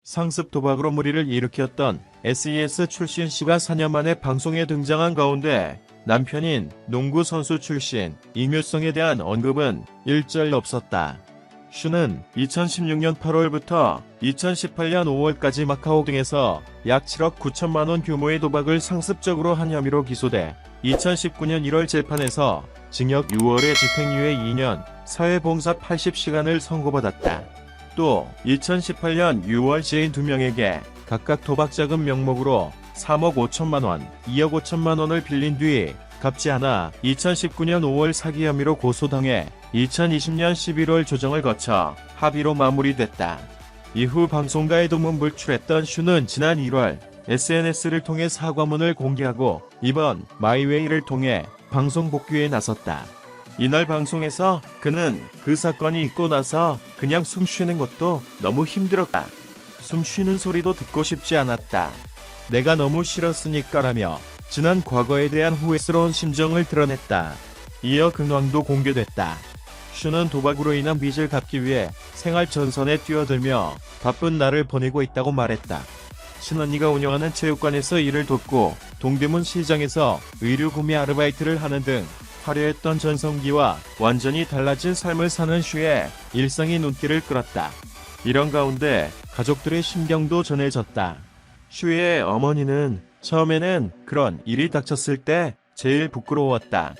상습 도박으로 물의를 일으켰던 SES 출신 씨가 4년 만에 방송에 등장한 가운데 남편인 농구 선수 출신 임효성에 대한 언급은 일절 없었다. 슈는 2016년 8월부터 2018년 5월까지 마카오 등에서 약 7억 9천만 원 규모의 도박을 상습적으로 한 혐의로 기소돼 2019년 1월 재판에서 징역 6월에 집행유예 2년, 사회봉사 80시간을 선고받았다. 또 2018년 6월 지인 2명에게 각각 도박자금 명목으로 3억 5천만 원, 2억 5천만 원을 빌린 뒤 갚지 않아 2019년 5월 사기 혐의로 고소당해 2020년 11월 조정을 거쳐 합의로 마무리됐다. 이후 방송가에도 문불출했던 슈는 지난 1월 SNS를 통해 사과문을 공개하고 이번 마이웨이를 통해 방송 복귀에 나섰다. 이날 방송에서 그는 그 사건이 있고 나서 그냥 숨 쉬는 것도 너무 힘들었다. 숨 쉬는 소리도 듣고 싶지 않았다. 내가 너무 싫었으니까라며 지난 과거에 대한 후회스러운 심정을 드러냈다. 이어 근황도 공개됐다. 슈는 도박으로 인한 빚을 갚기 위해 생활 전선에 뛰어들며 바쁜 날을 보내고 있다고 말했다. 친언니가 운영하는 체육관에서 일을 돕고 동대문 시장에서 의류 구매 아르바이트를 하는 등 화려했던 전성기와 완전히 달라진 삶을 사는 슈의 일상이 눈길을 끌었다. 이런 가운데 가족들의 심경도 전해졌다. 슈의 어머니는 처음에는 그런 일이 닥쳤을 때 제일 부끄러웠다.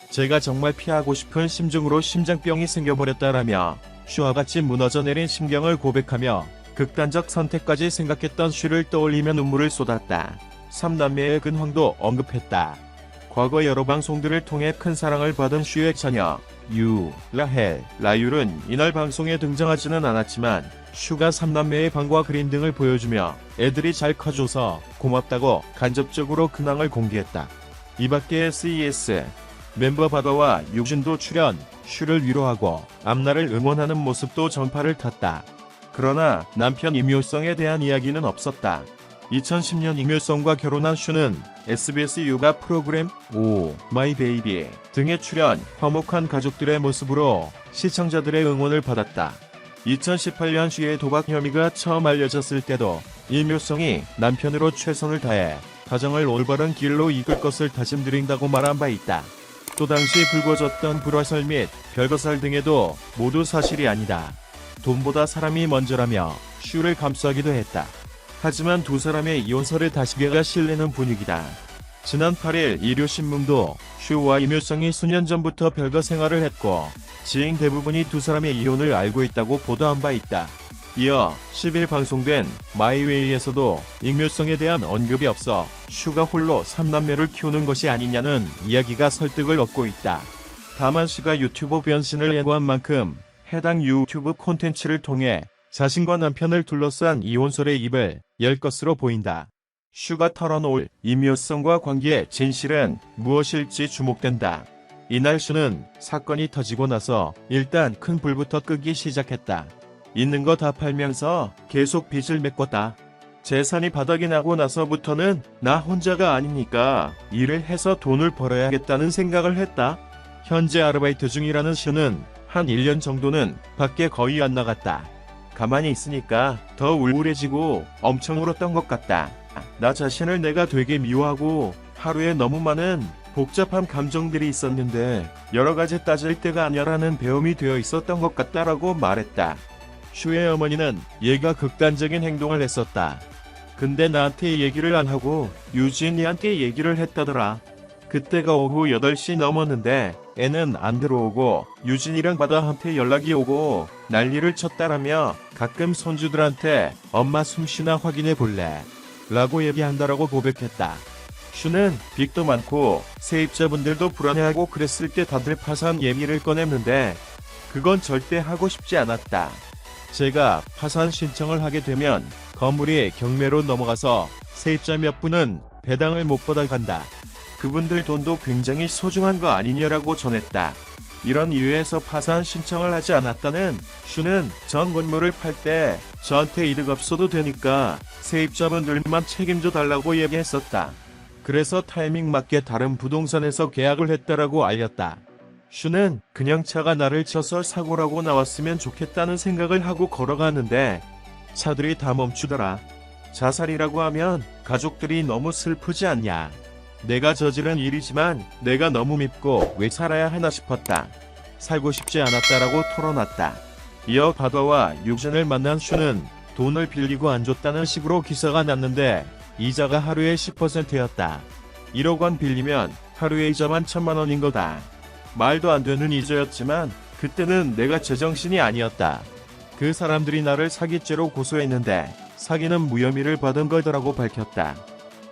제가 정말 피하고 싶은 심증으로 심장병이 생겨버렸다라며 슈와 같이 무너져 내린 심경을 고백하며 극단적 선택까지 생각했던 슈를 떠올리며 눈물을 쏟았다. 3남매의 근황도 언급했다. 과거 여러 방송들을 통해 큰 사랑을 받은 슈의 자녀 라헬, 라율은 이날 방송에 등장하지는 않았지만 슈가 3남매의 방과 그림 등을 보여주며 애들이 잘 커줘서 고맙다고 간접적으로 근황을 공개했다. 이밖에 SES 멤버 바다와 유진도 출연, 슈를 위로하고 앞날을 응원하는 모습도 전파를 탔다. 그러나 남편 임효성에 대한 이야기는 없었다. 2010년 임효성과 결혼한 슈는 SBS 육아 프로그램 오 마이 베이비 등에 출연, 화목한 가족들의 모습으로 시청자들의 응원을 받았다. 2018년 슈의 도박 혐의가 처음 알려졌을 때도 임효성이 남편으로 최선을 다해 가정을 올바른 길로 이끌 것을 다짐드린다고 말한 바 있다. 또 당시 불거졌던 불화설 및 별거설 등에도 모두 사실이 아니다. 돈보다 사람이 먼저라며 슈를 감싸기도 했다. 하지만 두 사람의 이혼설을 다시개가 실리는 분위기다. 지난 8일 일요신문도 슈와 임효성이 수년 전부터 별거 생활을 했고 지인 대부분이 두 사람의 이혼을 알고 있다고 보도한 바 있다. 이어 10일 방송된 마이웨이에서도 임효성에 대한 언급이 없어 슈가 홀로 3남매를 키우는 것이 아니냐는 이야기가 설득을 얻고 있다. 다만 슈가 유튜버 변신을 예고한 만큼 해당 유튜브 콘텐츠를 통해 자신과 남편을 둘러싼 이혼설의 입을 열 것으로 보인다. 슈가 털어놓을 임효성과 관계의 진실은 무엇일지 주목된다. 이날 슈는 사건이 터지고 나서 일단 큰 불부터 끄기 시작했다. 있는 거 다 팔면서 계속 빚을 메꿨다. 재산이 바닥이 나고 나서부터는 나 혼자가 아니니까 일을 해서 돈을 벌어야겠다는 생각을 했다. 현재 아르바이트 중이라는 슈는 한 1년 정도는 밖에 거의 안 나갔다. 가만히 있으니까 더 우울해지고 엄청 울었던 것 같다. 나 자신을 내가 되게 미워하고 하루에 너무 많은 복잡한 감정들이 있었는데 여러 가지 따질 때가 아니라는 배움이 되어 있었던 것 같다라고 말했다. 슈의 어머니는 얘가 극단적인 행동을 했었다. 근데 나한테 얘기를 안 하고 유진이한테 얘기를 했다더라. 그때가 오후 8시 넘었는데 애는 안 들어오고 유진이랑 바다한테 연락이 오고 난리를 쳤다라며 가끔 손주들한테 엄마 숨쉬나 확인해 볼래? 라고 얘기한다라고 고백했다. 슈는 빚도 많고 세입자분들도 불안해하고 그랬을 때 다들 파산 얘기를 꺼냈는데 그건 절대 하고 싶지 않았다. 제가 파산 신청을 하게 되면 건물이 경매로 넘어가서 세입자 몇 분은 배당을 못 받아간다. 그분들 돈도 굉장히 소중한 거 아니냐라고 전했다. 이런 이유에서 파산 신청을 하지 않았다는 슈는 전 건물을 팔 때 저한테 이득 없어도 되니까 세입자분들만 책임져 달라고 얘기했었다. 그래서 타이밍 맞게 다른 부동산에서 계약을 했다라고 알렸다. 슈는 그냥 차가 나를 쳐서 사고라고 나왔으면 좋겠다는 생각을 하고 걸어가는데 차들이 다 멈추더라. 자살이라고 하면 가족들이 너무 슬프지 않냐. 내가 저지른 일이지만 내가 너무 밉고 왜 살아야 하나 싶었다. 살고 싶지 않았다라고 털어놨다. 이어 바다와 유진을 만난 슈는 돈을 빌리고 안 줬다는 식으로 기사가 났는데 이자가 하루에 10%였다. 1억 원 빌리면 하루에 이자만 1,000만 원인 거다. 말도 안 되는 이자였지만 그때는 내가 제정신이 아니었다. 그 사람들이 나를 사기죄로 고소했는데 사기는 무혐의를 받은 거더라고 밝혔다.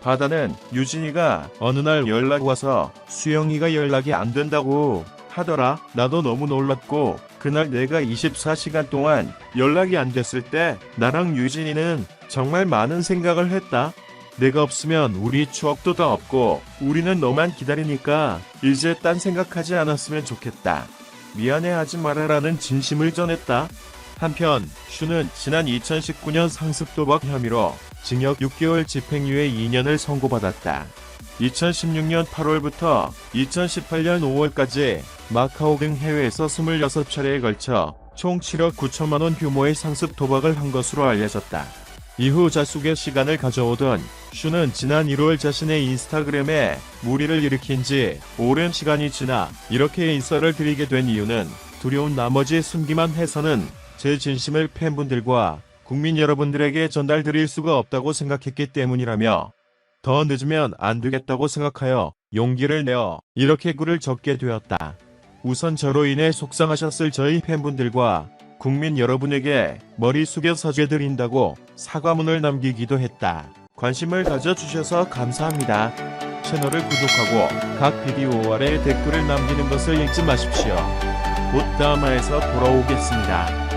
바다는 유진이가 어느 날 연락 와서 수영이가 연락이 안 된다고 하더라. 나도 너무 놀랐고 그날 내가 24시간 동안 연락이 안 됐을 때 나랑 유진이는 정말 많은 생각을 했다. 내가 없으면 우리 추억도 더 없고 우리는 너만 기다리니까 이제 딴 생각하지 않았으면 좋겠다. 미안해하지 말아라는 진심을 전했다. 한편 슈는 지난 2019년 상습도박 혐의로 징역 6개월 집행유예 2년을 선고받았다. 2016년 8월부터 2018년 5월까지 마카오 등 해외에서 26차례에 걸쳐 총 7억 9천만 원 규모의 상습 도박을 한 것으로 알려졌다. 이후 자숙의 시간을 가져오던 슈는 지난 1월 자신의 인스타그램에 무리를 일으킨 지 오랜 시간이 지나 이렇게 인사를 드리게 된 이유는 두려운 나머지 숨기만 해서는 제 진심을 팬분들과 국민 여러분들에게 전달드릴 수가 없다고 생각했기 때문이라며 더 늦으면 안 되겠다고 생각하여 용기를 내어 이렇게 글을 적게 되었다. 우선 저로 인해 속상하셨을 저희 팬분들과 국민 여러분에게 머리 숙여 사죄드린다고 사과문을 남기기도 했다. 관심을 가져주셔서 감사합니다. 채널을 구독하고 각 비디오 아래 댓글을 남기는 것을 잊지 마십시오. 곧 다음화에서 돌아오겠습니다.